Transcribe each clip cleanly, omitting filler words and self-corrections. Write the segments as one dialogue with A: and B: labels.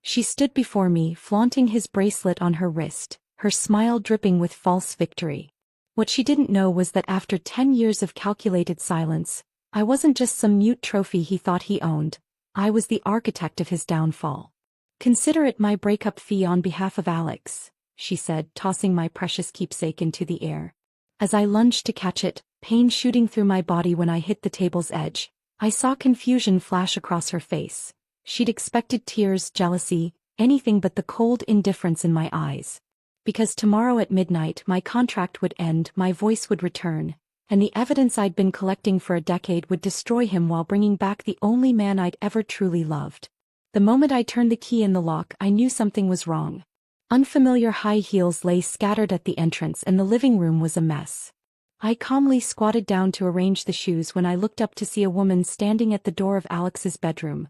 A: She stood before me, flaunting his bracelet on her wrist, her smile dripping with false victory. What she didn't know was that after 10 years of calculated silence, I wasn't just some mute trophy he thought he owned, I was the architect of his downfall. "Consider it my breakup fee on behalf of Alex," she said, tossing my precious keepsake into the air. As I lunged to catch it, pain shooting through my body when I hit the table's edge, I saw confusion flash across her face. She'd expected tears, jealousy, anything but the cold indifference in my eyes. Because tomorrow at midnight my contract would end, my voice would return, and the evidence I'd been collecting for a decade would destroy him while bringing back the only man I'd ever truly loved. The moment I turned the key in the lock, I knew something was wrong. Unfamiliar high heels lay scattered at the entrance and the living room was a mess. I calmly squatted down to arrange the shoes when I looked up to see a woman standing at the door of Alex's bedroom.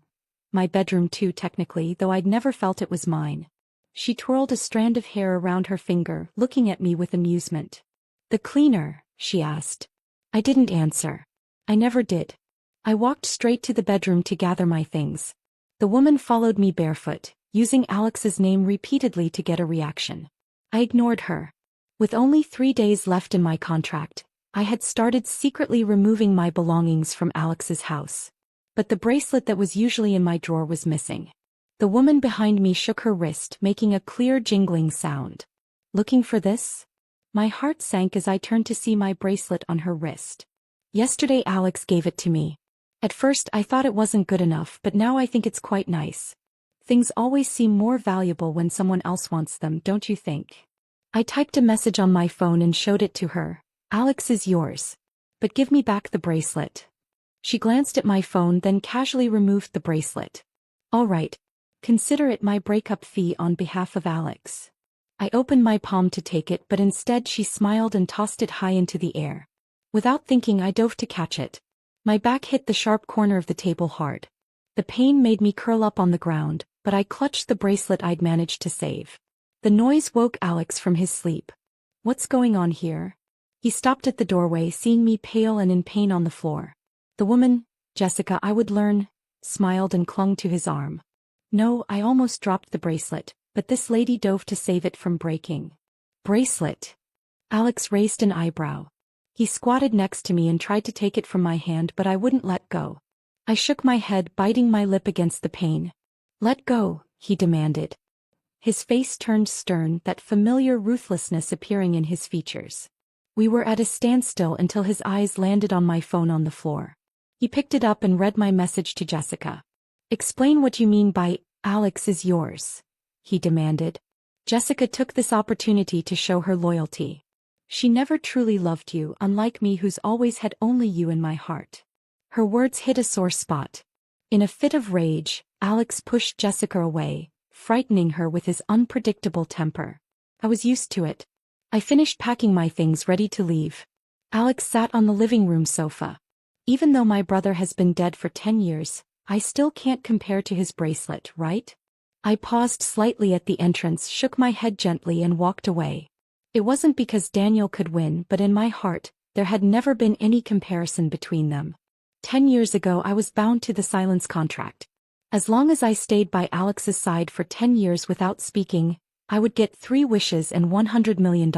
A: My bedroom too, technically, though I'd never felt it was mine. She twirled a strand of hair around her finger, looking at me with amusement. "The cleaner?" she asked. I didn't answer. I never did. I walked straight to the bedroom to gather my things. The woman followed me barefoot, using Alex's name repeatedly to get a reaction. I ignored her. With only 3 days left in my contract, I had started secretly removing my belongings from Alex's house. But the bracelet that was usually in my drawer was missing. The woman behind me shook her wrist, making a clear jingling sound. "Looking for this?" My heart sank as I turned to see my bracelet on her wrist. "Yesterday Alex gave it to me. At first I thought it wasn't good enough, but now I think it's quite nice. Things always seem more valuable when someone else wants them, don't you think?" I typed a message on my phone and showed it to her. "Alex is yours. But give me back the bracelet." She glanced at my phone, then casually removed the bracelet. "All right. Consider it my breakup fee on behalf of Alex." I opened my palm to take it, but instead she smiled and tossed it high into the air. Without thinking, I dove to catch it. My back hit the sharp corner of the table hard. The pain made me curl up on the ground, but I clutched the bracelet I'd managed to save. The noise woke Alex from his sleep. "What's going on here?" He stopped at the doorway, seeing me pale and in pain on the floor. The woman, Jessica, I would learn, smiled and clung to his arm. "No, I almost dropped the bracelet, but this lady dove to save it from breaking." "Bracelet?" Alex raised an eyebrow. He squatted next to me and tried to take it from my hand, but I wouldn't let go. I shook my head, biting my lip against the pain. "Let go," he demanded. His face turned stern, that familiar ruthlessness appearing in his features. We were at a standstill until his eyes landed on my phone on the floor. He picked it up and read my message to Jessica. "Explain what you mean by, Alex is yours," he demanded. Jessica took this opportunity to show her loyalty. "She never truly loved you, unlike me who's always had only you in my heart." Her words hit a sore spot. In a fit of rage, Alex pushed Jessica away, frightening her with his unpredictable temper. I was used to it. I finished packing my things, ready to leave. Alex sat on the living room sofa. "Even though my brother has been dead for 10 years, I still can't compare to his bracelet, right?" I paused slightly at the entrance, shook my head gently and walked away. It wasn't because Daniel could win, but in my heart, there had never been any comparison between them. 10 years ago I was bound to the silence contract. As long as I stayed by Alex's side for 10 years without speaking, I would get 3 wishes and $100 million.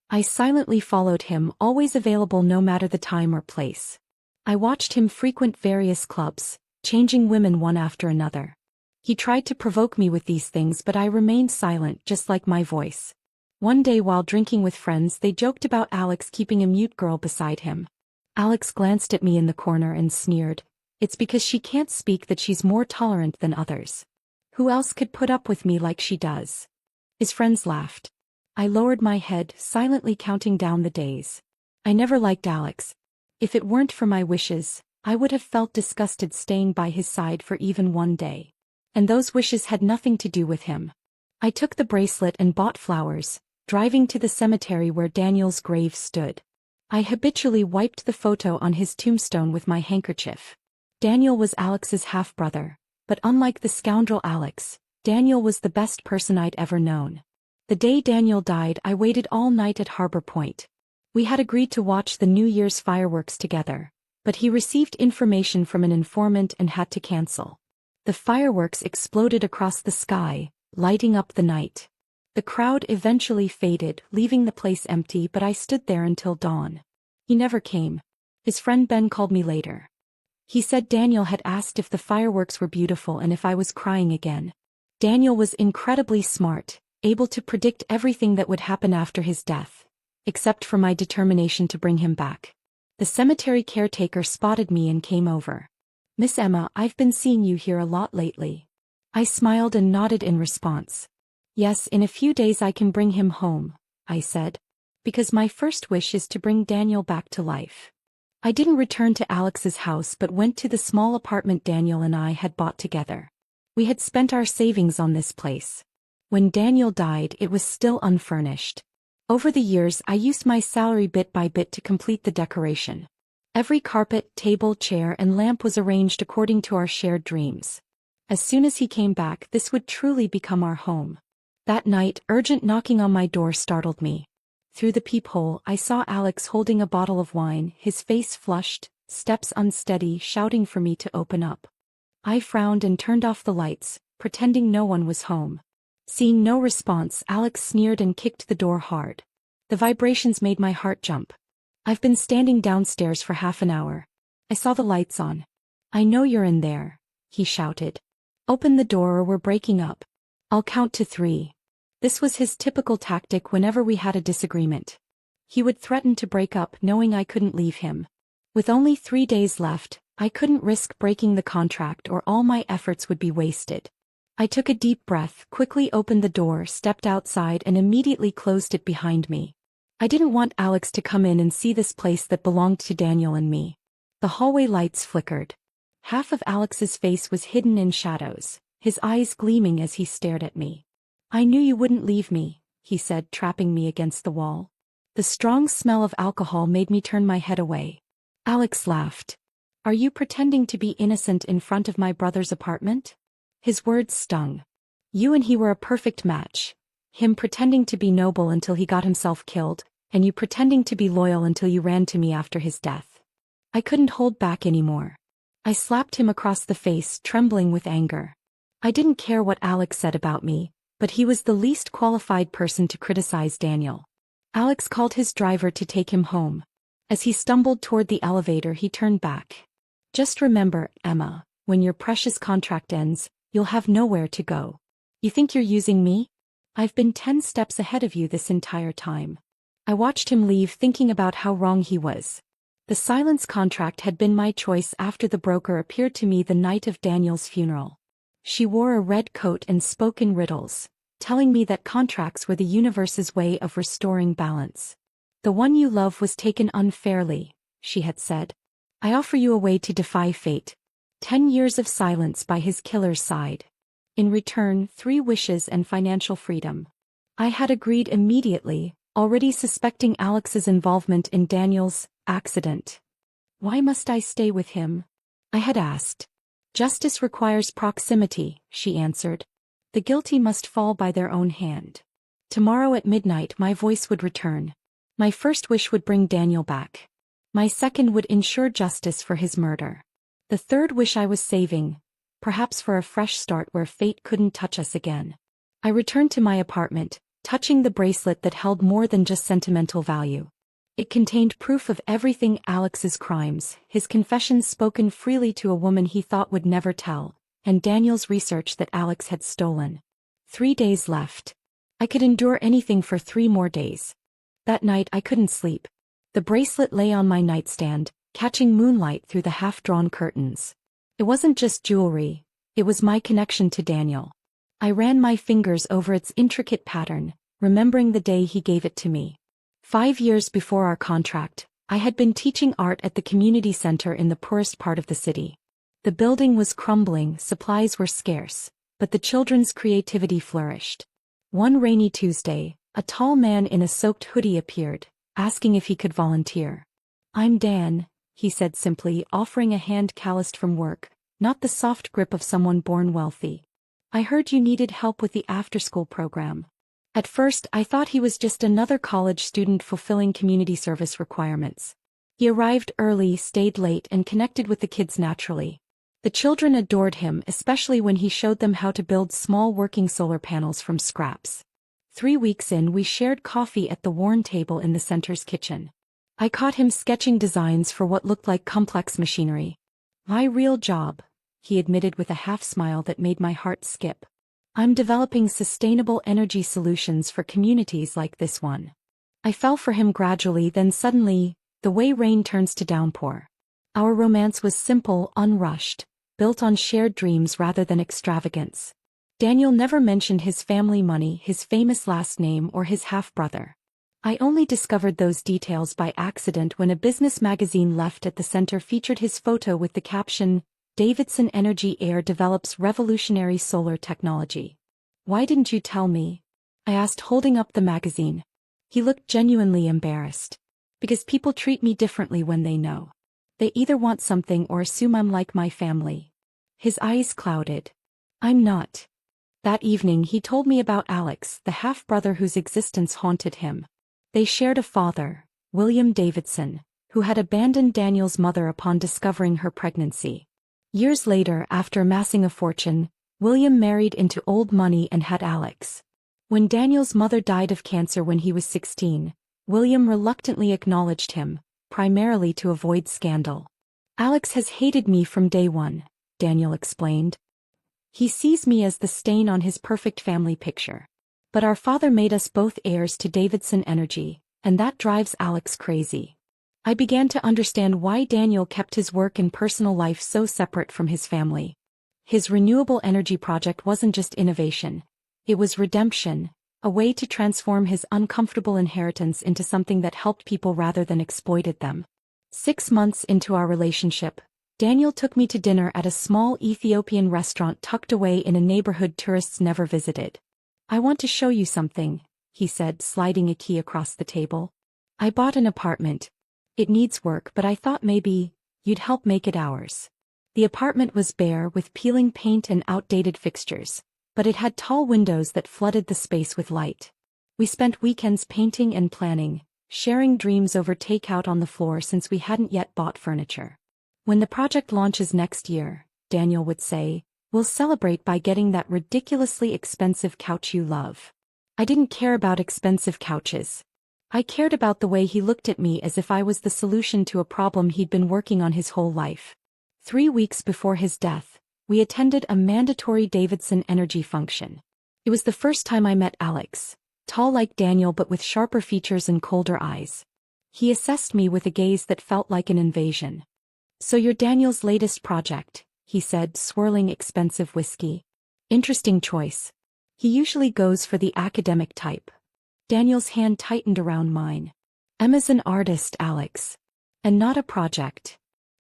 A: I silently followed him, always available no matter the time or place. I watched him frequent various clubs, changing women one after another. He tried to provoke me with these things, but I remained silent, just like my voice. One day while drinking with friends, they joked about Alex keeping a mute girl beside him. Alex glanced at me in the corner and sneered, "It's because she can't speak that she's more tolerant than others. Who else could put up with me like she does?" His friends laughed. I lowered my head, silently counting down the days. I never liked Alex. If it weren't for my wishes, I would have felt disgusted staying by his side for even one day. And those wishes had nothing to do with him. I took the bracelet and bought flowers, driving to the cemetery where Daniel's grave stood. I habitually wiped the photo on his tombstone with my handkerchief. Daniel was Alex's half-brother, but unlike the scoundrel Alex, Daniel was the best person I'd ever known. The day Daniel died, I waited all night at Harbor Point. We had agreed to watch the New Year's fireworks together, but he received information from an informant and had to cancel. The fireworks exploded across the sky, lighting up the night. The crowd eventually faded, leaving the place empty, but I stood there until dawn. He never came. His friend Ben called me later. He said Daniel had asked if the fireworks were beautiful and if I was crying again. Daniel was incredibly smart, able to predict everything that would happen after his death, except for my determination to bring him back. The cemetery caretaker spotted me and came over. "Miss Emma, I've been seeing you here a lot lately." I smiled and nodded in response. "Yes, in a few days I can bring him home," I said. "Because my first wish is to bring Daniel back to life." I didn't return to Alex's house but went to the small apartment Daniel and I had bought together. We had spent our savings on this place. When Daniel died, it was still unfurnished. Over the years, I used my salary bit by bit to complete the decoration. Every carpet, table, chair, and lamp was arranged according to our shared dreams. As soon as he came back, this would truly become our home. That night, urgent knocking on my door startled me. Through the peephole, I saw Alex holding a bottle of wine, his face flushed, steps unsteady, shouting for me to open up. I frowned and turned off the lights, pretending no one was home. Seeing no response, Alex sneered and kicked the door hard. The vibrations made my heart jump. "I've been standing downstairs for half an hour. I saw the lights on. I know you're in there," he shouted. "Open the door or we're breaking up. I'll count to 3. This was his typical tactic whenever we had a disagreement. He would threaten to break up knowing I couldn't leave him. With only 3 days left, I couldn't risk breaking the contract or all my efforts would be wasted. I took a deep breath, quickly opened the door, stepped outside and immediately closed it behind me. I didn't want Alex to come in and see this place that belonged to Daniel and me. The hallway lights flickered. Half of Alex's face was hidden in shadows, his eyes gleaming as he stared at me. "I knew you wouldn't leave me," he said, trapping me against the wall. The strong smell of alcohol made me turn my head away. Alex laughed. "Are you pretending to be innocent in front of my brother's apartment?" His words stung. "You and he were a perfect match. Him pretending to be noble until he got himself killed, and you pretending to be loyal until you ran to me after his death." I couldn't hold back anymore. I slapped him across the face, trembling with anger. I didn't care what Alex said about me, but he was the least qualified person to criticize Daniel. Alex called his driver to take him home. As he stumbled toward the elevator, he turned back. "Just remember, Emma, when your precious contract ends, you'll have nowhere to go. You think you're using me? I've been 10 steps ahead of you this entire time." I watched him leave, thinking about how wrong he was. The silence contract had been my choice after the broker appeared to me the night of Daniel's funeral. She wore a red coat and spoke in riddles, telling me that contracts were the universe's way of restoring balance. "The one you love was taken unfairly," she had said. "I offer you a way to defy fate. 10 years of silence by his killer's side. In return, 3 wishes and financial freedom." I had agreed immediately, already suspecting Alex's involvement in Daniel's accident. "Why must I stay with him?" I had asked. "Justice requires proximity," she answered. "The guilty must fall by their own hand. Tomorrow at midnight my voice would return. My first wish would bring Daniel back. My second would ensure justice for his murder. The third wish I was saving, perhaps for a fresh start where fate couldn't touch us again." I returned to my apartment, touching the bracelet that held more than just sentimental value. It contained proof of everything: Alex's crimes, his confessions spoken freely to a woman he thought would never tell, and Daniel's research that Alex had stolen. 3 days left. I could endure anything for 3 more days. That night I couldn't sleep. The bracelet lay on my nightstand, catching moonlight through the half-drawn curtains. It wasn't just jewelry, it was my connection to Daniel. I ran my fingers over its intricate pattern, remembering the day he gave it to me. 5 years before our contract, I had been teaching art at the community center in the poorest part of the city. The building was crumbling, supplies were scarce, but the children's creativity flourished. One rainy Tuesday, a tall man in a soaked hoodie appeared, asking if he could volunteer. "I'm Dan," he said simply, offering a hand calloused from work, not the soft grip of someone born wealthy. "I heard you needed help with the after-school program." At first I thought he was just another college student fulfilling community service requirements. He arrived early, stayed late, and connected with the kids naturally. The children adored him, especially when he showed them how to build small working solar panels from scraps. 3 weeks in, we shared coffee at the worn table in the center's kitchen. I caught him sketching designs for what looked like complex machinery. My real job, he admitted with a half-smile that made my heart skip. I'm developing sustainable energy solutions for communities like this one. I fell for him gradually, then suddenly, the way rain turns to downpour. Our romance was simple, unrushed, built on shared dreams rather than extravagance. Daniel never mentioned his family money, his famous last name, or his half-brother. I only discovered those details by accident when a business magazine left at the center featured his photo with the caption, "Davidson Energy Air develops revolutionary solar technology." "Why didn't you tell me?" I asked, holding up the magazine. He looked genuinely embarrassed. "Because people treat me differently when they know. They either want something or assume I'm like my family." His eyes clouded. "I'm not." That evening he told me about Alex, the half-brother whose existence haunted him. They shared a father, William Davidson, who had abandoned Daniel's mother upon discovering her pregnancy. Years later, after amassing a fortune, William married into old money and had Alex. When Daniel's mother died of cancer when he was 16, William reluctantly acknowledged him, primarily to avoid scandal. "Alex has hated me from day one," Daniel explained. "He sees me as the stain on his perfect family picture. But our father made us both heirs to Davidson Energy, and that drives Alex crazy." I began to understand why Daniel kept his work and personal life so separate from his family. His renewable energy project wasn't just innovation, it was redemption, a way to transform his uncomfortable inheritance into something that helped people rather than exploited them. 6 months into our relationship, Daniel took me to dinner at a small Ethiopian restaurant tucked away in a neighborhood tourists never visited. "I want to show you something," he said, sliding a key across the table. "I bought an apartment. It needs work, but I thought maybe you'd help make it ours." The apartment was bare, with peeling paint and outdated fixtures, but it had tall windows that flooded the space with light. We spent weekends painting and planning, sharing dreams over takeout on the floor since we hadn't yet bought furniture. "When the project launches next year," Daniel would say, "we'll celebrate by getting that ridiculously expensive couch you love." I didn't care about expensive couches. I cared about the way he looked at me as if I was the solution to a problem he'd been working on his whole life. 3 weeks before his death, we attended a mandatory Davidson Energy function. It was the first time I met Alex, tall like Daniel but with sharper features and colder eyes. He assessed me with a gaze that felt like an invasion. "So you're Daniel's latest project," he said, swirling expensive whiskey. "Interesting choice. He usually goes for the academic type." Daniel's hand tightened around mine. "Emma's an artist, Alex. And not a project."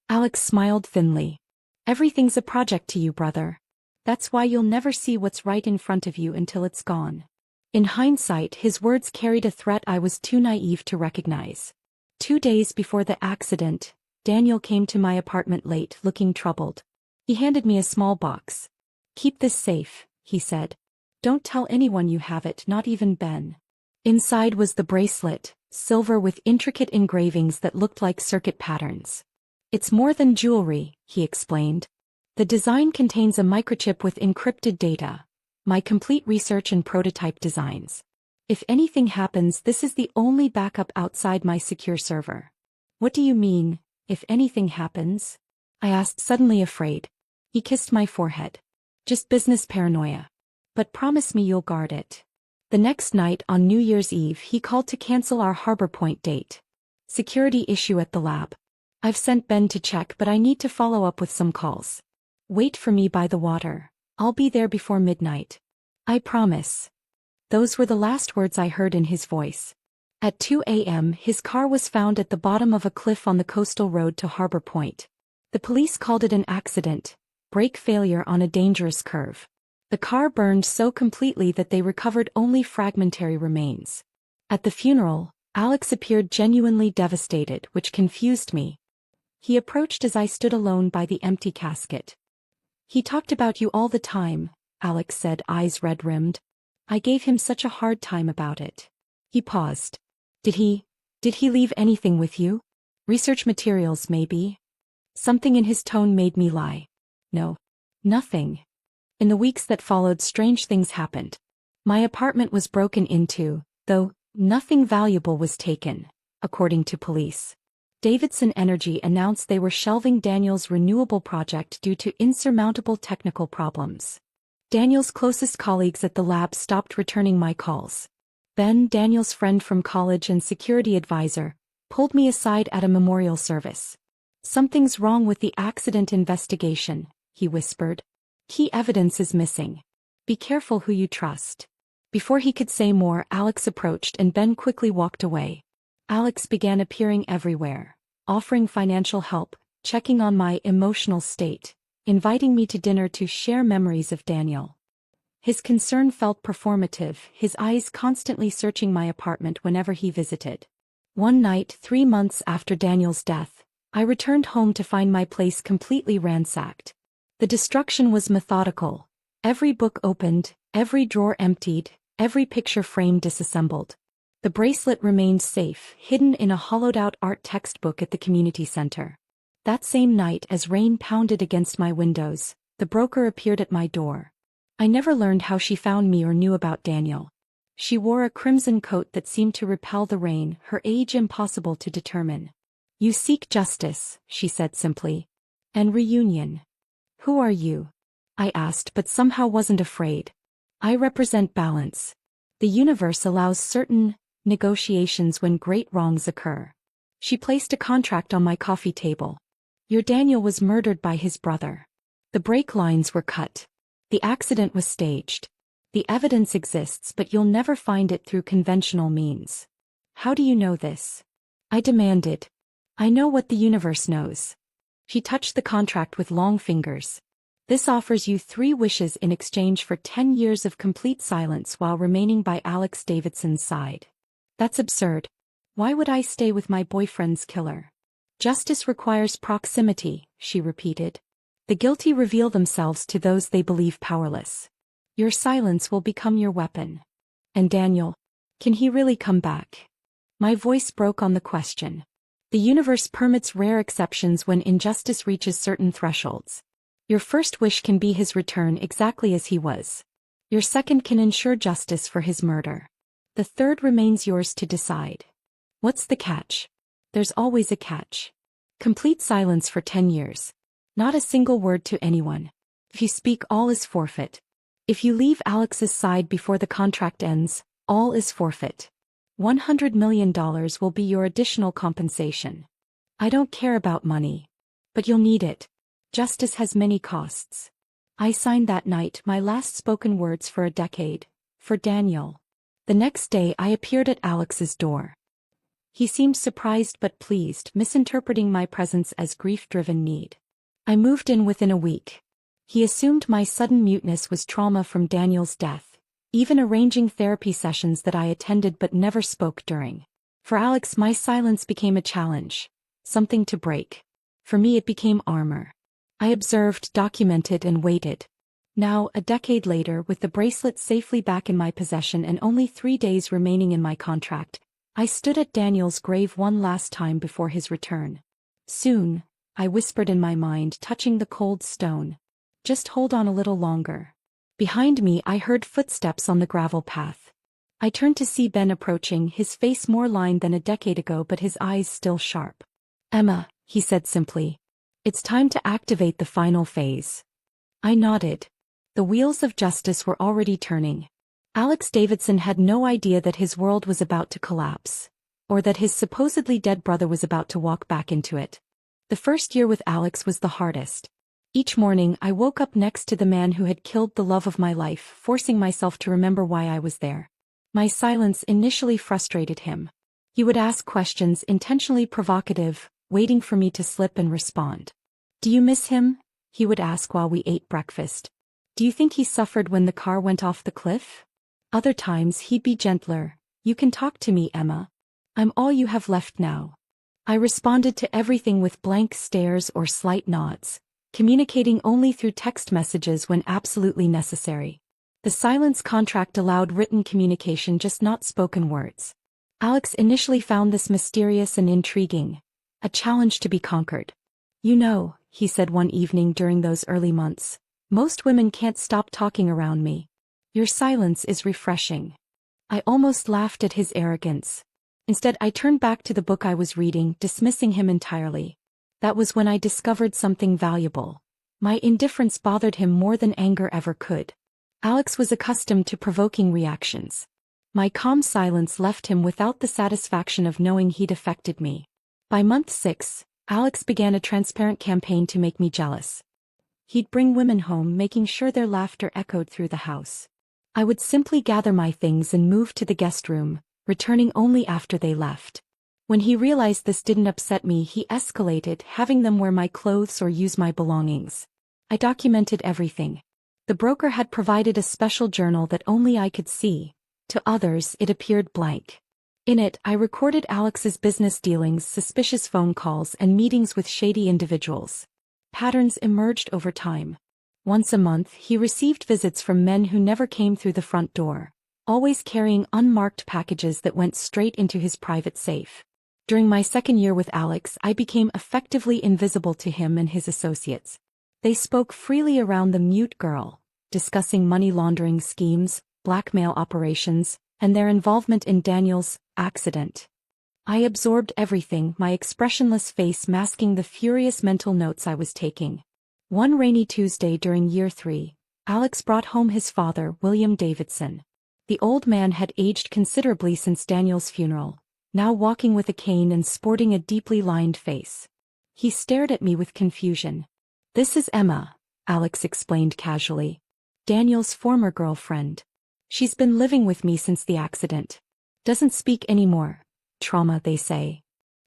A: Alex smiled thinly. "Everything's a project to you, brother. That's why you'll never see what's right in front of you until it's gone." In hindsight, his words carried a threat I was too naive to recognize. 2 days before the accident, Daniel came to my apartment late, looking troubled. He handed me a small box. "Keep this safe," he said. "Don't tell anyone you have it, not even Ben." Inside was the bracelet, silver with intricate engravings that looked like circuit patterns. "It's more than jewelry," he explained. "The design contains a microchip with encrypted data, my complete research and prototype designs. If anything happens, this is the only backup outside my secure server." "What do you mean, if anything happens?" I asked, suddenly afraid. He kissed my forehead. "Just business paranoia. But promise me you'll guard it." The next night, on New Year's Eve, he called to cancel our Harbor Point date. "Security issue at the lab. I've sent Ben to check, but I need to follow up with some calls. Wait for me by the water. I'll be there before midnight." "I promise." Those were the last words I heard in his voice. At 2 a.m., his car was found at the bottom of a cliff on the coastal road to Harbor Point. The police called it an accident, brake failure on a dangerous curve. The car burned so completely that they recovered only fragmentary remains. At the funeral, Alex appeared genuinely devastated, which confused me. He approached as I stood alone by the empty casket. "He talked about you all the time," Alex said, eyes red-rimmed. "I gave him such a hard time about it." He paused. Did he leave anything with you? Research materials, maybe?" Something in his tone made me lie. No. Nothing. In the weeks that followed, strange things happened. My apartment was broken into, though nothing valuable was taken, according to police. Davidson Energy announced they were shelving Daniel's renewable project due to insurmountable technical problems. Daniel's closest colleagues at the lab stopped returning my calls. Ben, Daniel's friend from college and security advisor, pulled me aside at a memorial service. "Something's wrong with the accident investigation," he whispered. "Key evidence is missing. Be careful who you trust." Before he could say more, Alex approached and Ben quickly walked away. Alex began appearing everywhere, offering financial help, checking on my emotional state, inviting me to dinner to share memories of Daniel. His concern felt performative, his eyes constantly searching my apartment whenever he visited. One night, 3 months after Daniel's death, I returned home to find my place completely ransacked. The destruction was methodical. Every book opened, every drawer emptied, every picture frame disassembled. The bracelet remained safe, hidden in a hollowed-out art textbook at the community center. That same night, as rain pounded against my windows, the broker appeared at my door. I never learned how she found me or knew about Daniel. She wore a crimson coat that seemed to repel the rain, her age impossible to determine. "You seek justice," she said simply. "And reunion." "Who are you?" I asked, but somehow wasn't afraid. "I represent balance. The universe allows certain negotiations when great wrongs occur." She placed a contract on my coffee table. "Your Daniel was murdered by his brother. The brake lines were cut. The accident was staged. The evidence exists, but you'll never find it through conventional means." "How do you know this?" I demanded. "I know what the universe knows." She touched the contract with long fingers. "This offers you 3 wishes in exchange for 10 years of complete silence while remaining by Alex Davidson's side." "That's absurd. Why would I stay with my boyfriend's killer?" "Justice requires proximity," she repeated. "The guilty reveal themselves to those they believe powerless. Your silence will become your weapon." "And Daniel? Can he really come back?" My voice broke on the question. "The universe permits rare exceptions when injustice reaches certain thresholds. Your first wish can be his return exactly as he was. Your second can ensure justice for his murder. The third remains yours to decide." "What's the catch?" "There's always a catch. Complete silence for 10 years. Not a single word to anyone. If you speak, all is forfeit. If you leave Alex's side before the contract ends, all is forfeit. $100 million will be your additional compensation." "I don't care about money. But you'll need it. Justice has many costs." I signed that night, my last spoken words for a decade. For Daniel. The next day I appeared at Alex's door. He seemed surprised but pleased, misinterpreting my presence as grief-driven need. I moved in within a week. He assumed my sudden muteness was trauma from Daniel's death, even arranging therapy sessions that I attended but never spoke during. For Alex, my silence became a challenge, something to break. For me, it became armor. I observed, documented, and waited. Now, a decade later, with the bracelet safely back in my possession and only 3 days remaining in my contract, I stood at Daniel's grave one last time before his return. "Soon," I whispered in my mind, touching the cold stone. "Just hold on a little longer." Behind me, I heard footsteps on the gravel path. I turned to see Ben approaching, his face more lined than a decade ago but his eyes still sharp. "Emma," he said simply. "It's time to activate the final phase." I nodded. The wheels of justice were already turning. Alex Davidson had no idea that his world was about to collapse, or that his supposedly dead brother was about to walk back into it. The first year with Alex was the hardest. Each morning I woke up next to the man who had killed the love of my life, forcing myself to remember why I was there. My silence initially frustrated him. He would ask questions, intentionally provocative, waiting for me to slip and respond. "Do you miss him?" he would ask while we ate breakfast. "Do you think he suffered when the car went off the cliff?" Other times he'd be gentler. "You can talk to me, Emma. I'm all you have left now." I responded to everything with blank stares or slight nods, communicating only through text messages when absolutely necessary. The silence contract allowed written communication, just not spoken words. Alex initially found this mysterious and intriguing, a challenge to be conquered. "You know," he said one evening during those early months. Most women can't stop talking around me. Your silence is refreshing. I almost laughed at his arrogance. Instead, I turned back to the book I was reading, dismissing him entirely. That was when I discovered something valuable. My indifference bothered him more than anger ever could. Alex was accustomed to provoking reactions. My calm silence left him without the satisfaction of knowing he'd affected me. By month 6, Alex began a transparent campaign to make me jealous. He'd bring women home, making sure their laughter echoed through the house. I would simply gather my things and move to the guest room, returning only after they left. When he realized this didn't upset me, he escalated, having them wear my clothes or use my belongings. I documented everything. The broker had provided a special journal that only I could see. To others, it appeared blank. In it, I recorded Alex's business dealings, suspicious phone calls, and meetings with shady individuals. Patterns emerged over time. Once a month, he received visits from men who never came through the front door, always carrying unmarked packages that went straight into his private safe. During my second year with Alex, I became effectively invisible to him and his associates. They spoke freely around the mute girl, discussing money laundering schemes, blackmail operations, and their involvement in Daniel's accident. I absorbed everything, my expressionless face masking the furious mental notes I was taking. One rainy Tuesday during year 3, Alex brought home his father, William Davidson. The old man had aged considerably since Daniel's funeral, now walking with a cane and sporting a deeply lined face. He stared at me with confusion. "This is Emma," Alex explained casually. "Daniel's former girlfriend. She's been living with me since the accident. Doesn't speak anymore. Trauma, they say."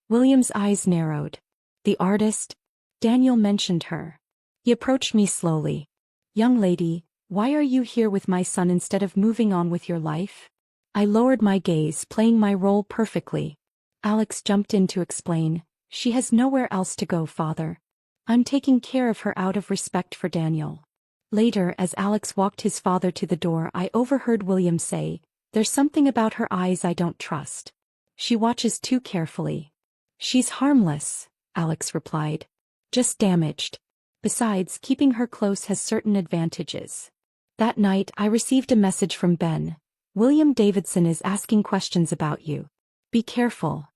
A: William's eyes narrowed. "The artist?" Daniel mentioned her. He approached me slowly. "Young lady, why are you here with my son instead of moving on with your life?" I lowered my gaze, playing my role perfectly. Alex jumped in to explain. "She has nowhere else to go, father. I'm taking care of her out of respect for Daniel." Later, as Alex walked his father to the door, I overheard William say, "There's something about her eyes I don't trust. She watches too carefully." "She's harmless," Alex replied. "Just damaged. Besides, keeping her close has certain advantages." That night, I received a message from Ben. "William Davidson is asking questions about you. Be careful."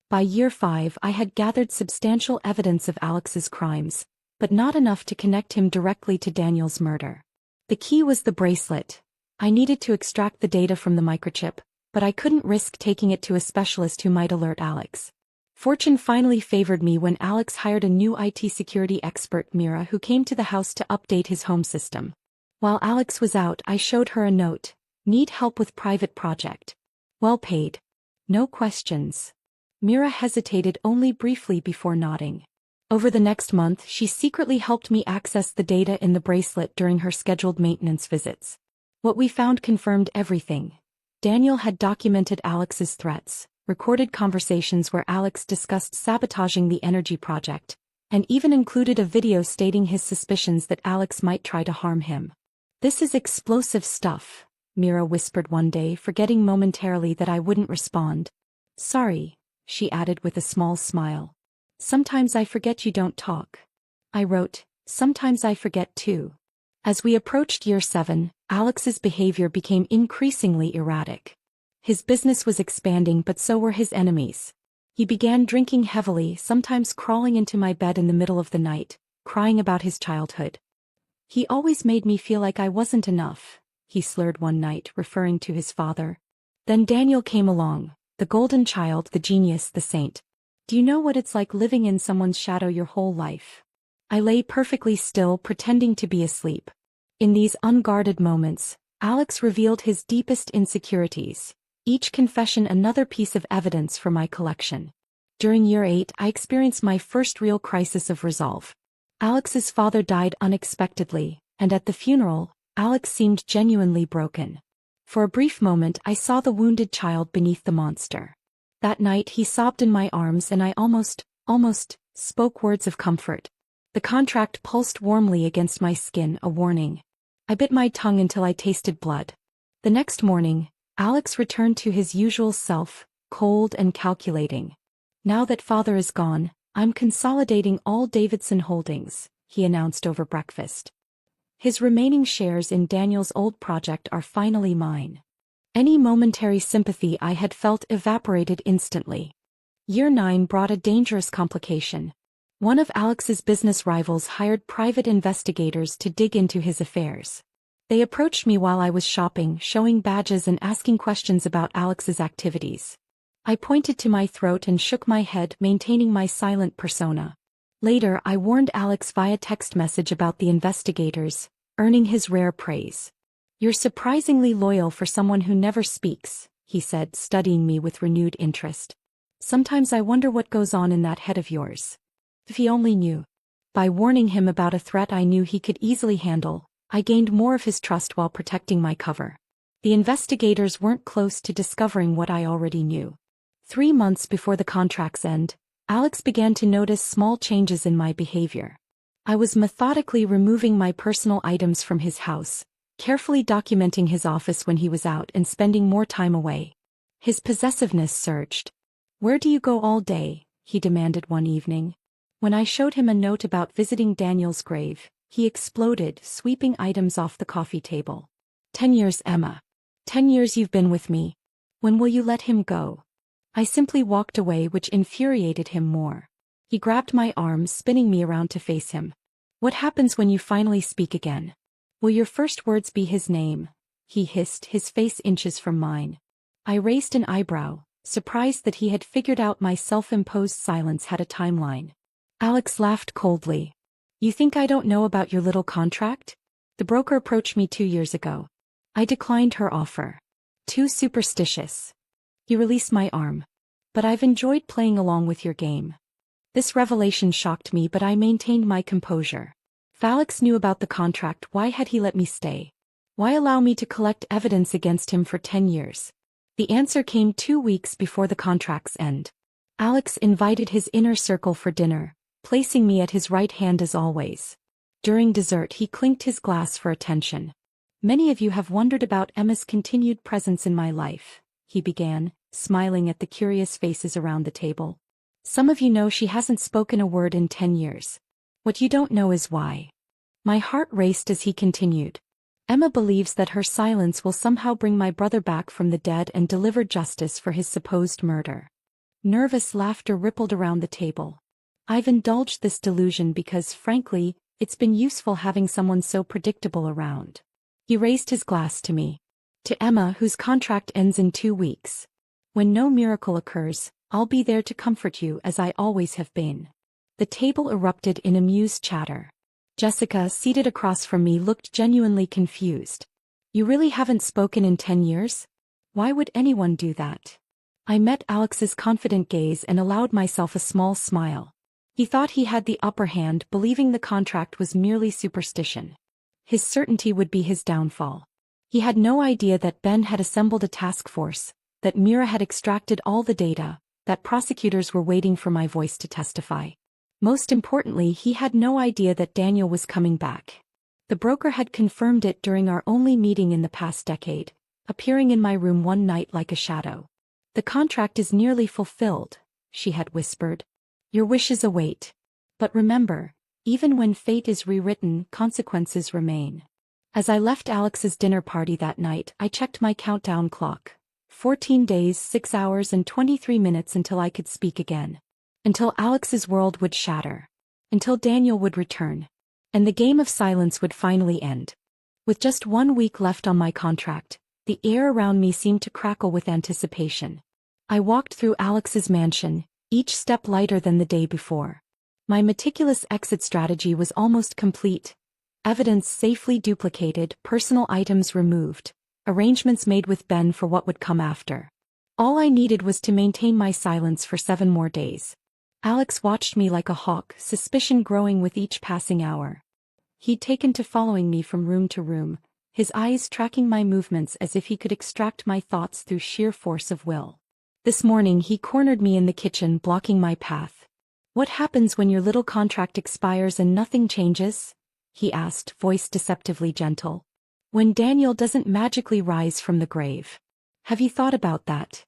A: By year 5, I had gathered substantial evidence of Alex's crimes, but not enough to connect him directly to Daniel's murder. The key was the bracelet. I needed to extract the data from the microchip, but I couldn't risk taking it to a specialist who might alert Alex. Fortune finally favored me when Alex hired a new IT security expert, Mira, who came to the house to update his home system. While Alex was out, I showed her a note. "Need help with private project. Well paid. No questions." Mira hesitated only briefly before nodding. Over the next month, she secretly helped me access the data in the bracelet during her scheduled maintenance visits. What we found confirmed everything. Daniel had documented Alex's threats, recorded conversations where Alex discussed sabotaging the energy project, and even included a video stating his suspicions that Alex might try to harm him. "This is explosive stuff," Mira whispered one day, forgetting momentarily that I wouldn't respond. "Sorry," she added with a small smile. "Sometimes I forget you don't talk." I wrote, "Sometimes I forget too." As we approached year 7, Alex's behavior became increasingly erratic. His business was expanding, but so were his enemies. He began drinking heavily, sometimes crawling into my bed in the middle of the night, crying about his childhood. "He always made me feel like I wasn't enough," he slurred one night, referring to his father. Then Daniel came along, the golden child, the genius, the saint. Do you know what it's like living in someone's shadow your whole life? I lay perfectly still, pretending to be asleep. In these unguarded moments, Alex revealed his deepest insecurities, each confession another piece of evidence for my collection. During year 8, I experienced my first real crisis of resolve. Alex's father died unexpectedly, and at the funeral, Alex seemed genuinely broken. For a brief moment, I saw the wounded child beneath the monster. That night he sobbed in my arms and I almost spoke words of comfort. The contract pulsed warmly against my skin, a warning. I bit my tongue until I tasted blood. The next morning, Alex returned to his usual self, cold and calculating. "Now that father is gone, I'm consolidating all Davidson holdings, he announced over breakfast. His remaining shares in Daniel's old project are finally mine. Any momentary sympathy I had felt evaporated instantly. Year 9 brought a dangerous complication. One of Alex's business rivals hired private investigators to dig into his affairs. They approached me while I was shopping, showing badges and asking questions about Alex's activities. I pointed to my throat and shook my head, maintaining my silent persona. Later, I warned Alex via text message about the investigators, earning his rare praise. "You're surprisingly loyal for someone who never speaks," he said, studying me with renewed interest. "Sometimes I wonder what goes on in that head of yours. If he only knew." By warning him about a threat I knew he could easily handle, I gained more of his trust while protecting my cover. The investigators weren't close to discovering what I already knew. 3 months before the contract's end, Alex began to notice small changes in my behavior. I was methodically removing my personal items from his house, carefully documenting his office when he was out and spending more time away. His possessiveness surged. "Where do you go all day?" he demanded one evening. When I showed him a note about visiting Daniel's grave, he exploded, sweeping items off the coffee table. 10 years, Emma. 10 years you've been with me. When will you let him go?" I simply walked away, which infuriated him more. He grabbed my arm, spinning me around to face him. "What happens when you finally speak again? Will your first words be his name?" he hissed, his face inches from mine. I raised an eyebrow, surprised that he had figured out my self-imposed silence had a timeline. Alex laughed coldly. "You think I don't know about your little contract? The broker approached me 2 years ago. I declined her offer. Too superstitious." He released my arm. "But I've enjoyed playing along with your game." This revelation shocked me, but I maintained my composure. If Alex knew about the contract, why had he let me stay? Why allow me to collect evidence against him for 10 years? The answer came 2 weeks before the contract's end. Alex invited his inner circle for dinner, placing me at his right hand as always. During dessert, he clinked his glass for attention. "Many of you have wondered about Emma's continued presence in my life," he began, smiling at the curious faces around the table. "Some of you know she hasn't spoken a word in 10 years. What you don't know is why." My heart raced as he continued. "Emma believes that her silence will somehow bring my brother back from the dead and deliver justice for his supposed murder." Nervous laughter rippled around the table. "I've indulged this delusion because, frankly, it's been useful having someone so predictable around." He raised his glass to me. "To Emma, whose contract ends in 2 weeks. When no miracle occurs, I'll be there to comfort you as I always have been." The table erupted in amused chatter. Jessica, seated across from me, looked genuinely confused. "You really haven't spoken in 10 years? Why would anyone do that?" I met Alex's confident gaze and allowed myself a small smile. He thought he had the upper hand, believing the contract was merely superstition. His certainty would be his downfall. He had no idea that Ben had assembled a task force, that Mira had extracted all the data, that prosecutors were waiting for my voice to testify. Most importantly, he had no idea that Daniel was coming back. The broker had confirmed it during our only meeting in the past decade, appearing in my room one night like a shadow. "The contract is nearly fulfilled," she had whispered. "Your wishes await. But remember, even when fate is rewritten, consequences remain." As I left Alex's dinner party that night, I checked my countdown clock. 14 days, 6 hours and 23 minutes until I could speak again. Until Alex's world would shatter. Until Daniel would return. And the game of silence would finally end. With just 1 week left on my contract, the air around me seemed to crackle with anticipation. I walked through Alex's mansion, each step lighter than the day before. My meticulous exit strategy was almost complete. Evidence safely duplicated, personal items removed, arrangements made with Ben for what would come after. All I needed was to maintain my silence for 7 more days. Alex watched me like a hawk, suspicion growing with each passing hour. He'd taken to following me from room to room, his eyes tracking my movements as if he could extract my thoughts through sheer force of will. This morning he cornered me in the kitchen, blocking my path. "What happens when your little contract expires and nothing changes?" he asked, voice deceptively gentle. "When Daniel doesn't magically rise from the grave. Have you thought about that?"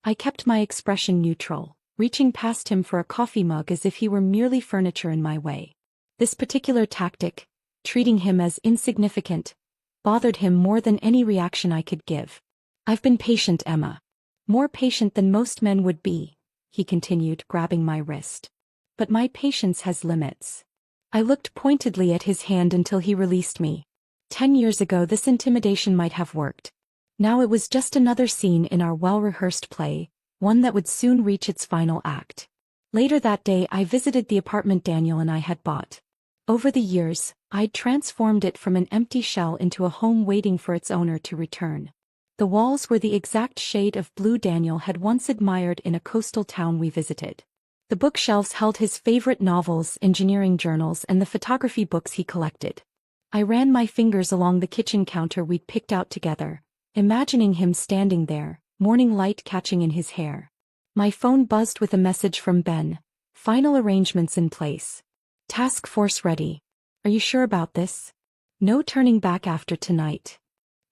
A: I kept my expression neutral. reaching past him for a coffee mug as if he were merely furniture in my way. This particular tactic, treating him as insignificant, bothered him more than any reaction I could give. "I've been patient, Emma. More patient than most men would be," he continued, grabbing my wrist. "But my patience has limits." I looked pointedly at his hand until he released me. 10 years ago this intimidation might have worked. Now it was just another scene in our well-rehearsed play, one that would soon reach its final act. Later that day I visited the apartment Daniel and I had bought. Over the years, I'd transformed it from an empty shell into a home waiting for its owner to return. The walls were the exact shade of blue Daniel had once admired in a coastal town we visited. The bookshelves held his favorite novels, engineering journals, and the photography books he collected. I ran my fingers along the kitchen counter we'd picked out together, imagining him standing there, morning light catching in his hair. My phone buzzed with a message from Ben. "Final arrangements in place. Task force ready. Are you sure about this? No turning back after tonight."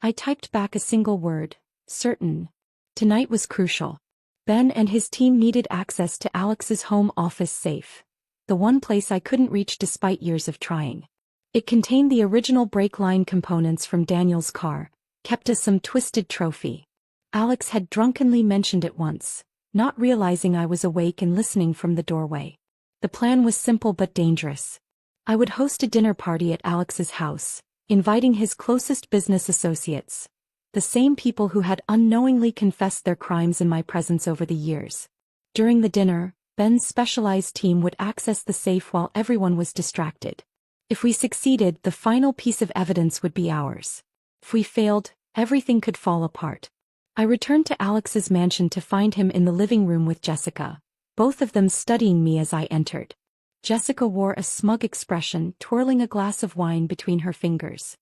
A: I typed back a single word: certain. Tonight was crucial. Ben and his team needed access to Alex's home office safe, the one place I couldn't reach despite years of trying. It contained the original brake line components from Daniel's car, kept as some twisted trophy. Alex had drunkenly mentioned it once, not realizing I was awake and listening from the doorway. The plan was simple but dangerous. I would host a dinner party at Alex's house, inviting his closest business associates, the same people who had unknowingly confessed their crimes in my presence over the years. During the dinner, Ben's specialized team would access the safe while everyone was distracted. If we succeeded, the final piece of evidence would be ours. If we failed, everything could fall apart. I returned to Alex's mansion to find him in the living room with Jessica, both of them studying me as I entered. Jessica wore a smug expression, twirling a glass of wine between her fingers.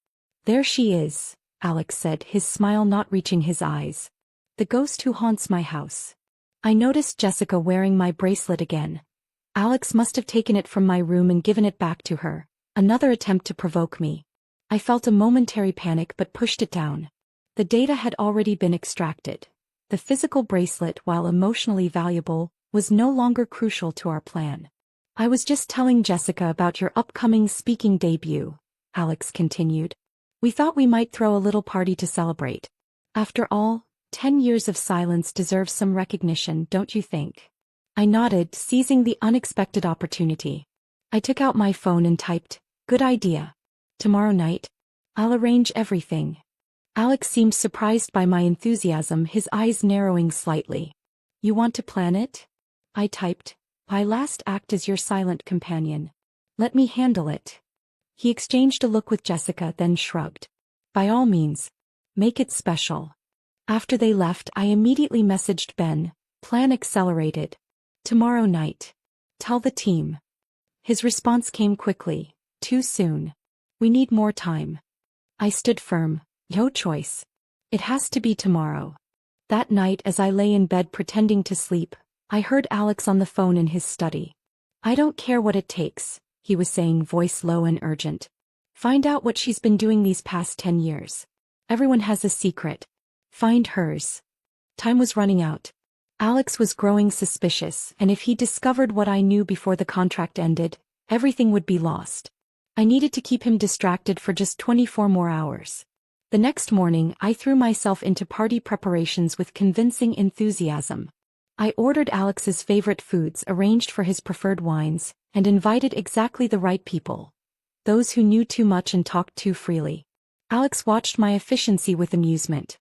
A: "There she is," Alex said, his smile not reaching his eyes. "The ghost who haunts my house." I noticed Jessica wearing my bracelet again. Alex must have taken it from my room and given it back to her, another attempt to provoke me. I felt a momentary panic but pushed it down. The data had already been extracted. The physical bracelet, while emotionally valuable, was no longer crucial to our plan. "I was just telling Jessica about your upcoming speaking debut," Alex continued. "We thought we might throw a little party to celebrate. After all, 10 years of silence deserves some recognition, don't you think?" I nodded, seizing the unexpected opportunity. I took out my phone and typed, "Good idea. Tomorrow night? I'll arrange everything." Alex seemed surprised by my enthusiasm, his eyes narrowing slightly. "You want to plan it?" I typed, "My last act as your silent companion. Let me handle it." He exchanged a look with Jessica, then shrugged. "By all means. Make it special." After they left, I immediately messaged Ben. "Plan accelerated. Tomorrow night. Tell the team." His response came quickly. "Too soon. We need more time." I stood firm. No choice. It has to be tomorrow. That night, as I lay in bed pretending to sleep, I heard Alex on the phone in his study. "I don't care what it takes," he was saying, voice low and urgent. "Find out what she's been doing these past 10 years. Everyone has a secret. Find hers." Time was running out. Alex was growing suspicious, and if he discovered what I knew before the contract ended, everything would be lost. I needed to keep him distracted for just 24 more hours. The next morning, I threw myself into party preparations with convincing enthusiasm. I ordered Alex's favorite foods, arranged for his preferred wines, and invited exactly the right people. Those who knew too much and talked too freely. Alex watched my efficiency with amusement.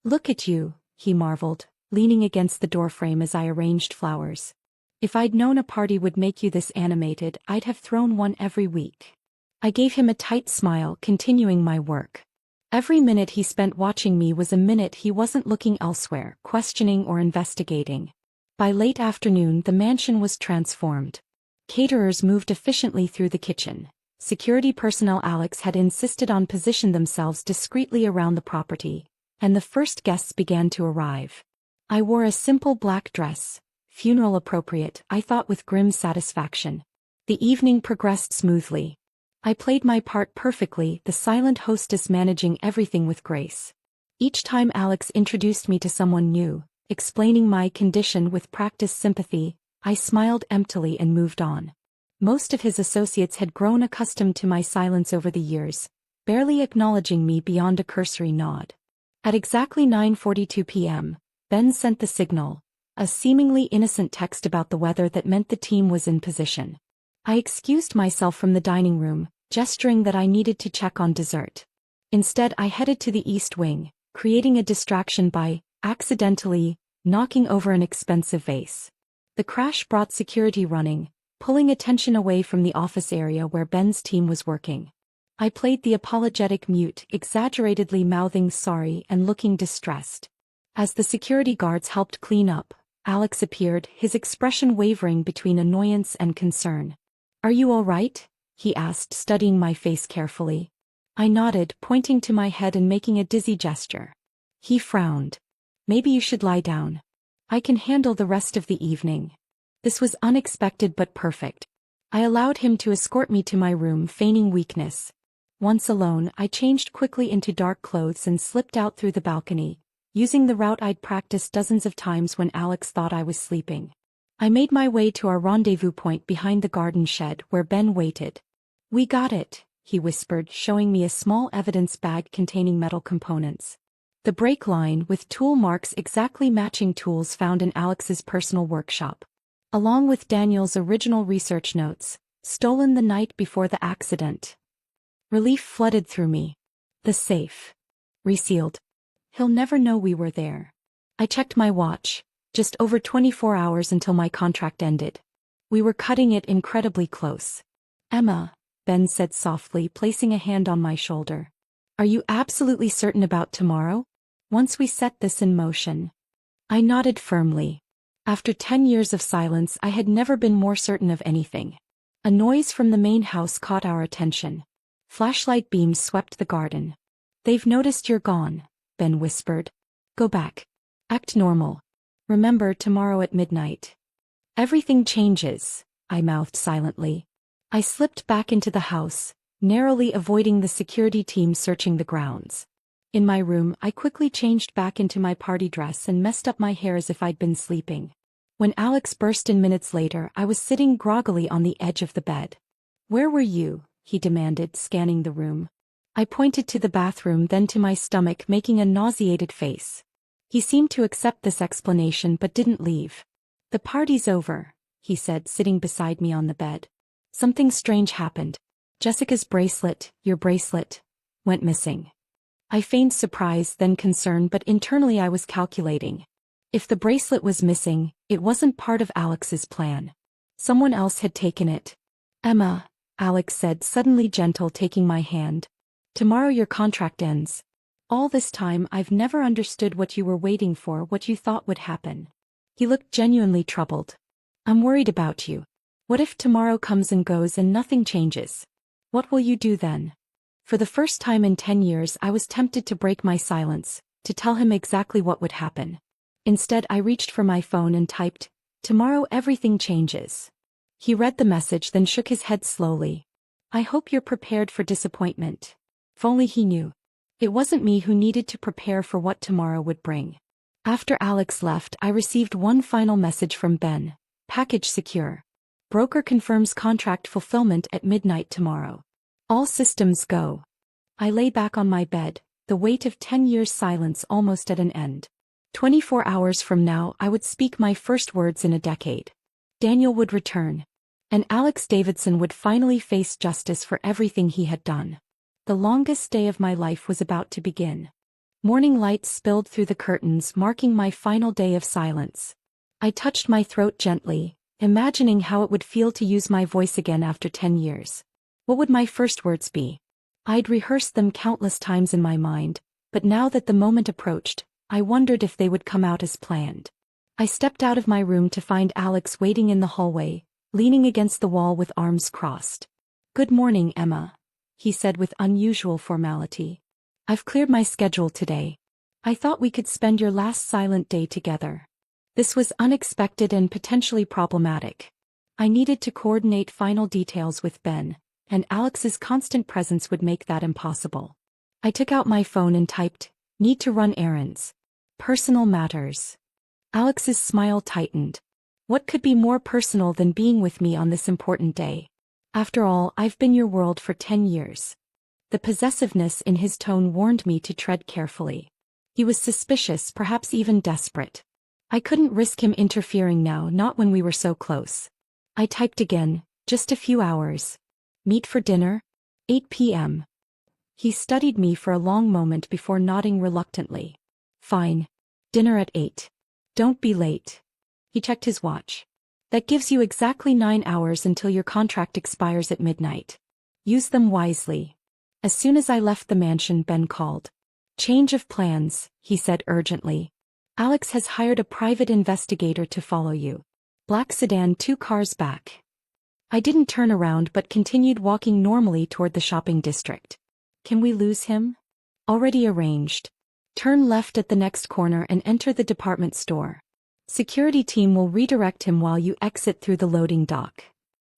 A: "Look at you," he marveled, leaning against the doorframe as I arranged flowers. "If I'd known a party would make you this animated, I'd have thrown one every week." I gave him a tight smile, continuing my work. Every minute he spent watching me was a minute he wasn't looking elsewhere, questioning or investigating. By late afternoon, the mansion was transformed. Caterers moved efficiently through the kitchen. Security personnel Alex had insisted on position themselves discreetly around the property, and the first guests began to arrive. I wore a simple black dress, funeral appropriate, I thought with grim satisfaction. The evening progressed smoothly. I played my part perfectly, the silent hostess managing everything with grace. Each time Alex introduced me to someone new, explaining my condition with practiced sympathy, I smiled emptily and moved on. Most of his associates had grown accustomed to my silence over the years, barely acknowledging me beyond a cursory nod. At exactly 9:42 p.m., Ben sent the signal, a seemingly innocent text about the weather that meant the team was in position. I excused myself from the dining room, gesturing that I needed to check on dessert. Instead, I headed to the East Wing, creating a distraction by, accidentally, knocking over an expensive vase. The crash brought security running, pulling attention away from the office area where Ben's team was working. I played the apologetic mute, exaggeratedly mouthing sorry and looking distressed. As the security guards helped clean up, Alex appeared, his expression wavering between annoyance and concern. "Are you all right?" he asked, studying my face carefully. I nodded, pointing to my head and making a dizzy gesture. He frowned. "Maybe you should lie down. I can handle the rest of the evening." This was unexpected but perfect. I allowed him to escort me to my room, feigning weakness. Once alone, I changed quickly into dark clothes and slipped out through the balcony, using the route I'd practiced dozens of times when Alex thought I was sleeping. I made my way to our rendezvous point behind the garden shed where Ben waited. "We got it," he whispered, showing me a small evidence bag containing metal components. The brake line with tool marks exactly matching tools found in Alex's personal workshop, along with Daniel's original research notes, stolen the night before the accident. Relief flooded through me. The safe. Resealed. He'll never know we were there. I checked my watch. Just over 24 hours until my contract ended. We were cutting it incredibly close. "Emma," Ben said softly, placing a hand on my shoulder. "Are you absolutely certain about tomorrow? Once we set this in motion." I nodded firmly. After 10 years of silence, I had never been more certain of anything. A noise from the main house caught our attention. Flashlight beams swept the garden. "They've noticed you're gone," Ben whispered. "Go back. Act normal. Remember tomorrow at midnight." "Everything changes," I mouthed silently. I slipped back into the house, narrowly avoiding the security team searching the grounds. In my room, I quickly changed back into my party dress and messed up my hair as if I'd been sleeping. When Alex burst in minutes later, I was sitting groggily on the edge of the bed. "Where were you?" he demanded, scanning the room. I pointed to the bathroom, then to my stomach, making a nauseated face. He seemed to accept this explanation but didn't leave. "The party's over," he said, sitting beside me on the bed. "Something strange happened. Jessica's bracelet, your bracelet, went missing." I feigned surprise, then concern, but internally I was calculating. If the bracelet was missing, it wasn't part of Alex's plan. Someone else had taken it. "Emma," Alex said, suddenly gentle, taking my hand. "Tomorrow your contract ends. All this time I've never understood what you were waiting for, what you thought would happen." He looked genuinely troubled. "I'm worried about you. What if tomorrow comes and goes and nothing changes? What will you do then?" For the first time in 10 years, I was tempted to break my silence, to tell him exactly what would happen. Instead, I reached for my phone and typed, "Tomorrow everything changes." He read the message, then shook his head slowly. "I hope you're prepared for disappointment." If only he knew. It wasn't me who needed to prepare for what tomorrow would bring. After Alex left, I received one final message from Ben. "Package secure. Broker confirms contract fulfillment at midnight tomorrow. All systems go." I lay back on my bed, the weight of 10 years' silence almost at an end. 24 hours from now, I would speak my first words in a decade. Daniel would return. And Alex Davidson would finally face justice for everything he had done. The longest day of my life was about to begin. Morning light spilled through the curtains, marking my final day of silence. I touched my throat gently, imagining how it would feel to use my voice again after 10 years. What would my first words be? I'd rehearsed them countless times in my mind, but now that the moment approached, I wondered if they would come out as planned. I stepped out of my room to find Alex waiting in the hallway, leaning against the wall with arms crossed. "Good morning, Emma," he said with unusual formality. "I've cleared my schedule today. I thought we could spend your last silent day together." This was unexpected and potentially problematic. I needed to coordinate final details with Ben, and Alex's constant presence would make that impossible. I took out my phone and typed, "Need to run errands. Personal matters." Alex's smile tightened. What could be more personal than being with me on this important day? After all, I've been your world for 10 years. The possessiveness in his tone warned me to tread carefully. He was suspicious, perhaps even desperate. I couldn't risk him interfering now, not when we were so close. I typed again, just a few hours. Meet for dinner? 8 p.m. He studied me for a long moment before nodding reluctantly. Fine. Dinner at 8. Don't be late. He checked his watch. That gives you exactly 9 hours until your contract expires at midnight. Use them wisely. As soon as I left the mansion, Ben called. Change of plans, he said urgently. Alex has hired a private investigator to follow you. Black sedan 2 cars back. I didn't turn around but continued walking normally toward the shopping district. Can we lose him? Already arranged. Turn left at the next corner and enter the department store. Security team will redirect him while you exit through the loading dock.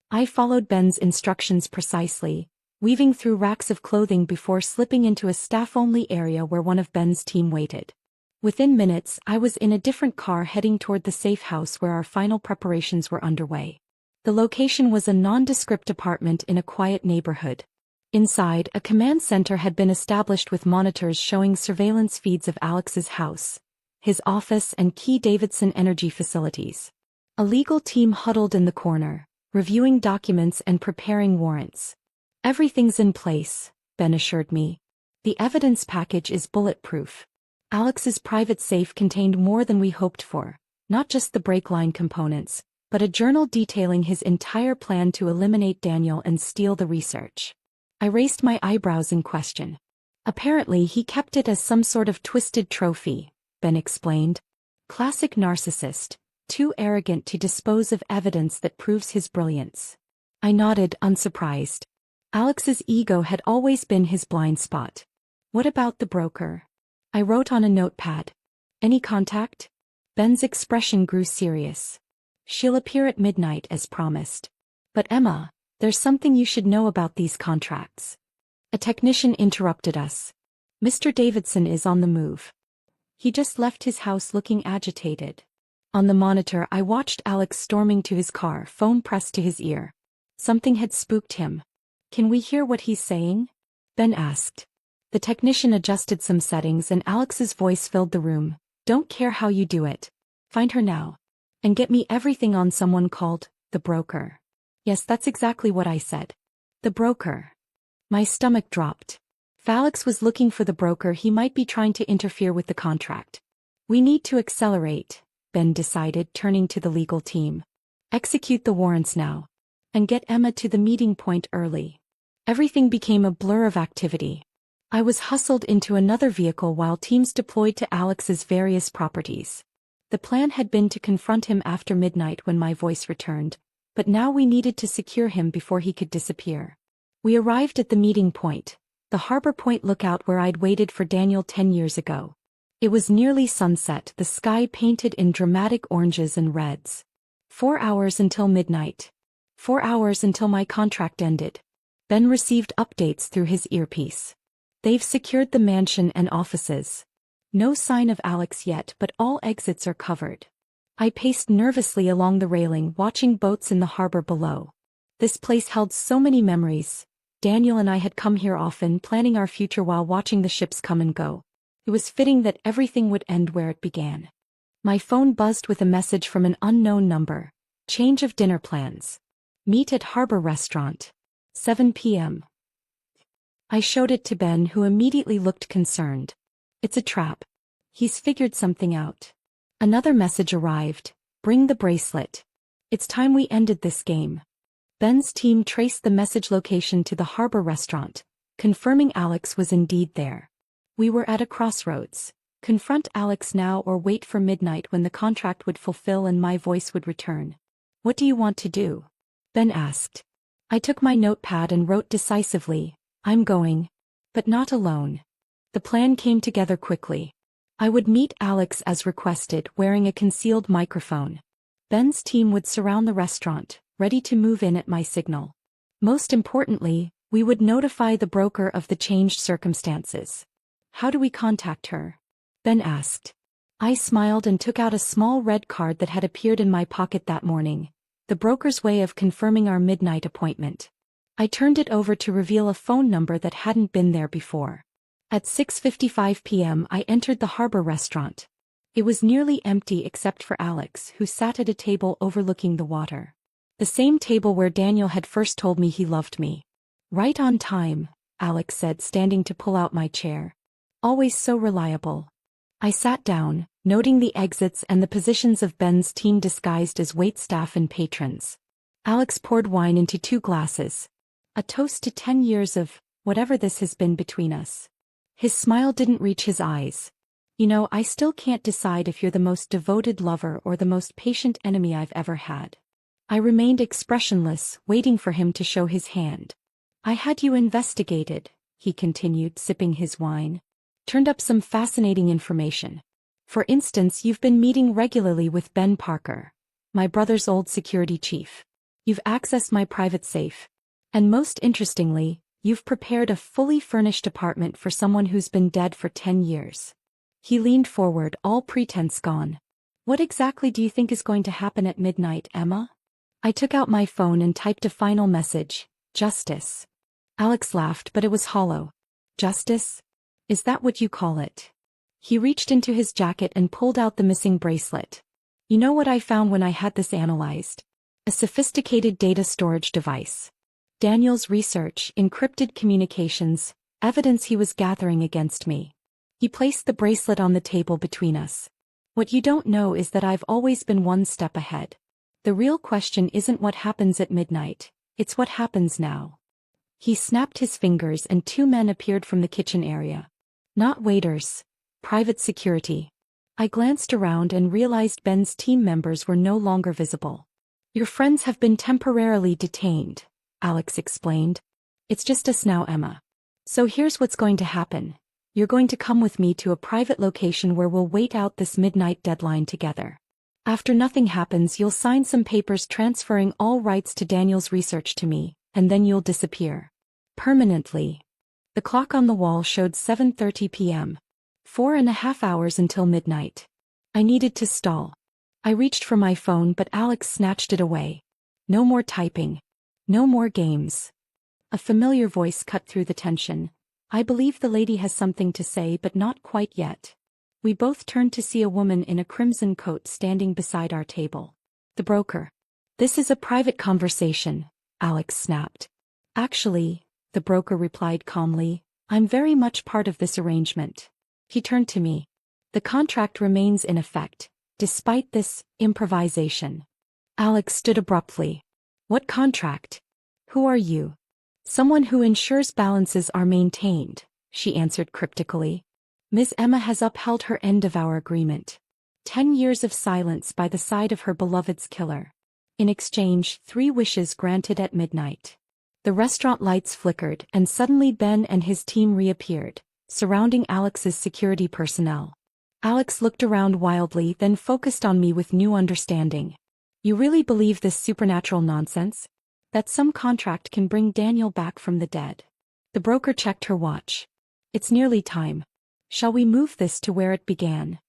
A: I followed Ben's instructions precisely, weaving through racks of clothing before slipping into a staff-only area where one of Ben's team waited. Within minutes, I was in a different car heading toward the safe house where our final preparations were underway. The location was a nondescript apartment in a quiet neighborhood. Inside, a command center had been established with monitors showing surveillance feeds of Alex's house, his office, and key Davidson Energy facilities. A legal team huddled in the corner, reviewing documents and preparing warrants. Everything's in place, Ben assured me. The evidence package is bulletproof. Alex's private safe contained more than we hoped for, not just the brake line components, but a journal detailing his entire plan to eliminate Daniel and steal the research. I raised my eyebrows in question. Apparently he kept it as some sort of twisted trophy, Ben explained. Classic narcissist, too arrogant to dispose of evidence that proves his brilliance. I nodded, unsurprised. Alex's ego had always been his blind spot. What about the broker? I wrote on a notepad. Any contact? Ben's expression grew serious. She'll appear at midnight as promised. But Emma, there's something you should know about these contracts. A technician interrupted us. Mr. Davidson is on the move. He just left his house looking agitated. On the monitor I watched Alex storming to his car, phone pressed to his ear. Something had spooked him. Can we hear what he's saying? Ben asked. The technician adjusted some settings and Alex's voice filled the room. Don't care how you do it. Find her now. And get me everything on someone called the broker. Yes, that's exactly what I said. The broker. My stomach dropped. If Alex was looking for the broker, he might be trying to interfere with the contract. We need to accelerate, Ben decided, turning to the legal team. Execute the warrants now. And get Emma to the meeting point early. Everything became a blur of activity. I was hustled into another vehicle while teams deployed to Alex's various properties. The plan had been to confront him after midnight when my voice returned, but now we needed to secure him before he could disappear. We arrived at the meeting point, the Harbor Point lookout where I'd waited for Daniel 10 years ago. It was nearly sunset, the sky painted in dramatic oranges and reds. 4 hours until midnight. 4 hours until my contract ended. Ben received updates through his earpiece. They've secured the mansion and offices. No sign of Alex yet, but all exits are covered. I paced nervously along the railing, watching boats in the harbor below. This place held so many memories. Daniel and I had come here often, planning our future while watching the ships come and go. It was fitting that everything would end where it began. My phone buzzed with a message from an unknown number. Change of dinner plans. Meet at Harbor Restaurant. 7 p.m. I showed it to Ben, who immediately looked concerned. It's a trap. He's figured something out. Another message arrived. Bring the bracelet. It's time we ended this game. Ben's team traced the message location to the Harbor Restaurant, confirming Alex was indeed there. We were at a crossroads. Confront Alex now or wait for midnight when the contract would fulfill and my voice would return. What do you want to do? Ben asked. I took my notepad and wrote decisively, I'm going. But not alone. The plan came together quickly. I would meet Alex as requested, wearing a concealed microphone. Ben's team would surround the restaurant, ready to move in at my signal. Most importantly, we would notify the broker of the changed circumstances. How do we contact her? Ben asked. I smiled and took out a small red card that had appeared in my pocket that morning, the broker's way of confirming our midnight appointment. I turned it over to reveal a phone number that hadn't been there before. At 6:55 p.m. I entered the Harbor restaurant. It was nearly empty except for Alex, who sat at a table overlooking the water. The same table where Daniel had first told me he loved me. "Right on time," Alex said, standing to pull out my chair. "Always so reliable." I sat down, noting the exits and the positions of Ben's team disguised as waitstaff and patrons. Alex poured wine into 2 glasses. A toast to 10 years of whatever this has been between us. His smile didn't reach his eyes. "You know, I still can't decide if you're the most devoted lover or the most patient enemy I've ever had." I remained expressionless, waiting for him to show his hand. "I had you investigated," he continued, sipping his wine. "Turned up some fascinating information. For instance, you've been meeting regularly with Ben Parker, my brother's old security chief. You've accessed my private safe. And most interestingly, you've prepared a fully furnished apartment for someone who's been dead for 10 years. He leaned forward, all pretense gone. "What exactly do you think is going to happen at midnight, Emma?" I took out my phone and typed a final message: "Justice." Alex laughed, but it was hollow. "Justice? Is that what you call it?" He reached into his jacket and pulled out the missing bracelet. "You know what I found when I had this analyzed? A sophisticated data storage device. Daniel's research, encrypted communications, evidence he was gathering against me." He placed the bracelet on the table between us. "What you don't know is that I've always been one step ahead. The real question isn't what happens at midnight, it's what happens now." He snapped his fingers and 2 men appeared from the kitchen area. Not waiters, private security. I glanced around and realized Ben's team members were no longer visible. "Your friends have been temporarily detained," Alex explained. "It's just us now, Emma. So here's what's going to happen. You're going to come with me to a private location where we'll wait out this midnight deadline together. After nothing happens, you'll sign some papers transferring all rights to Daniel's research to me, and then you'll disappear. Permanently." The clock on the wall showed 7:30 p.m. 4.5 hours until midnight. I needed to stall. I reached for my phone, but Alex snatched it away. "No more typing. No more games." A familiar voice cut through the tension. "I believe the lady has something to say, but not quite yet." We both turned to see a woman in a crimson coat standing beside our table. "The broker." "This is a private conversation," Alex snapped. "Actually," the broker replied calmly, "I'm very much part of this arrangement." He turned to me. "The contract remains in effect, despite this improvisation." Alex stood abruptly. "What contract? Who are you?" "Someone who ensures balances are maintained," she answered cryptically. "Ms. Emma has upheld her end of our agreement. 10 years of silence by the side of her beloved's killer. In exchange, 3 wishes granted at midnight." The restaurant lights flickered, and suddenly Ben and his team reappeared, surrounding Alex's security personnel. Alex looked around wildly, then focused on me with new understanding. "You really believe this supernatural nonsense? That some contract can bring Daniel back from the dead?" The broker checked her watch. "It's nearly time. Shall we move this to where it began?"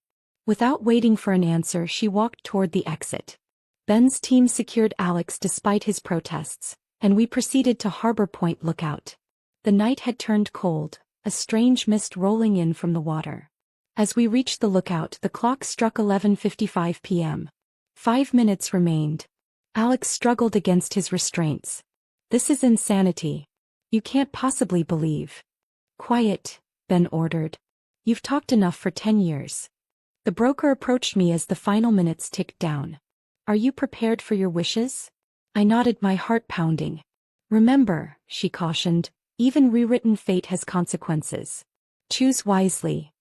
A: Without waiting for an answer, she walked toward the exit. Ben's team secured Alex despite his protests, and we proceeded to Harbor Point Lookout. The night had turned cold, a strange mist rolling in from the water. As we reached the lookout, the clock struck 11:55 p.m. 5 minutes remained. Alex struggled against his restraints. "This is insanity. You can't possibly believe." "Quiet," Ben ordered. "You've talked enough for 10 years. The broker approached me as the final minutes ticked down. "Are you prepared for your wishes?" I nodded, my heart pounding. "Remember," she cautioned, "even rewritten fate has consequences. Choose wisely."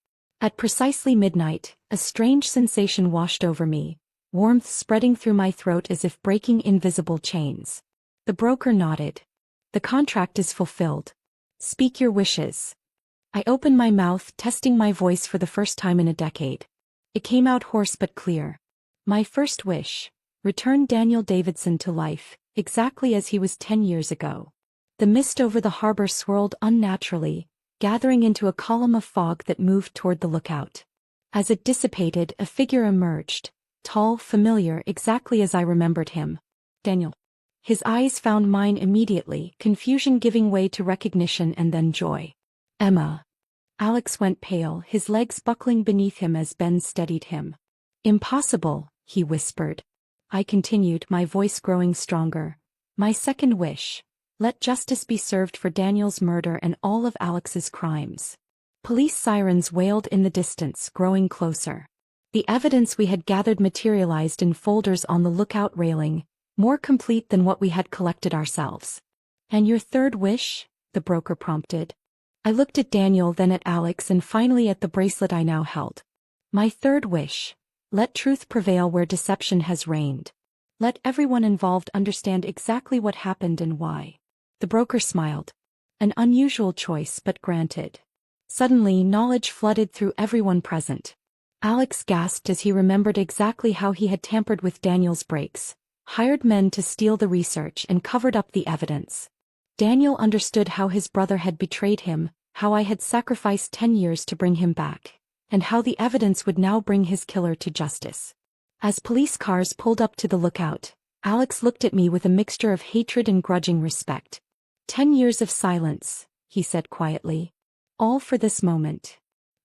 A: At precisely midnight, a strange sensation washed over me, warmth spreading through my throat as if breaking invisible chains. The broker nodded. "The contract is fulfilled. Speak your wishes." I opened my mouth, testing my voice for the first time in a decade. It came out hoarse but clear. "My first wish: return Daniel Davidson to life, exactly as he was 10 years ago." The mist over the harbor swirled unnaturally, gathering into a column of fog that moved toward the lookout. As it dissipated, a figure emerged, tall, familiar, exactly as I remembered him. Daniel. His eyes found mine immediately, confusion giving way to recognition and then joy. Emma. Alex went pale, his legs buckling beneath him as Ben steadied him. Impossible, he whispered. I continued, my voice growing stronger. My second wish. Let justice be served for Daniel's murder and all of Alex's crimes. Police sirens wailed in the distance, growing closer. The evidence we had gathered materialized in folders on the lookout railing, more complete than what we had collected ourselves. And your third wish? The broker prompted. I looked at Daniel, then at Alex, and finally at the bracelet I now held. My third wish. Let truth prevail where deception has reigned. Let everyone involved understand exactly what happened and why. The broker smiled. An unusual choice, but granted. Suddenly, knowledge flooded through everyone present. Alex gasped as he remembered exactly how he had tampered with Daniel's brakes, hired men to steal the research and covered up the evidence. Daniel understood how his brother had betrayed him, how I had sacrificed 10 years to bring him back, and how the evidence would now bring his killer to justice. As police cars pulled up to the lookout, Alex looked at me with a mixture of hatred and grudging respect. 10 years of silence, he said quietly. All for this moment.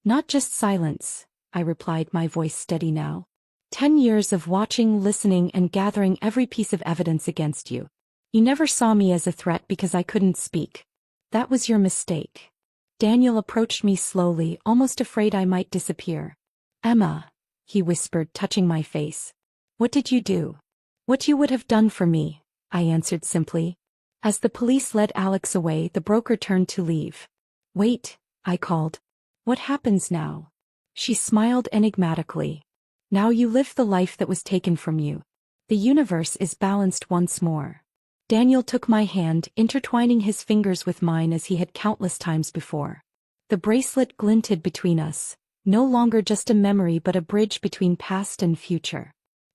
A: Not just silence, I replied, my voice steady now. 10 years of watching, listening, and gathering every piece of evidence against you. You never saw me as a threat because I couldn't speak. That was your mistake. Daniel approached me slowly, almost afraid I might disappear. Emma, he whispered, touching my face. What did you do? What you would have done for me, I answered simply. As the police led Alex away, the broker turned to leave. Wait, I called. What happens now? She smiled enigmatically. Now you live the life that was taken from you. The universe is balanced once more. Daniel took my hand, intertwining his fingers with mine as he had countless times before. The bracelet glinted between us, no longer just a memory but a bridge between past and future.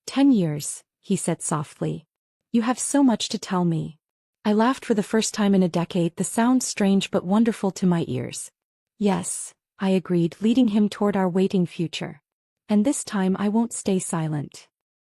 A: 10 years, he said softly. You have so much to tell me. I laughed for the first time in a decade, the sound strange but wonderful to my ears. Yes, I agreed, leading him toward our waiting future. And this time I won't stay silent.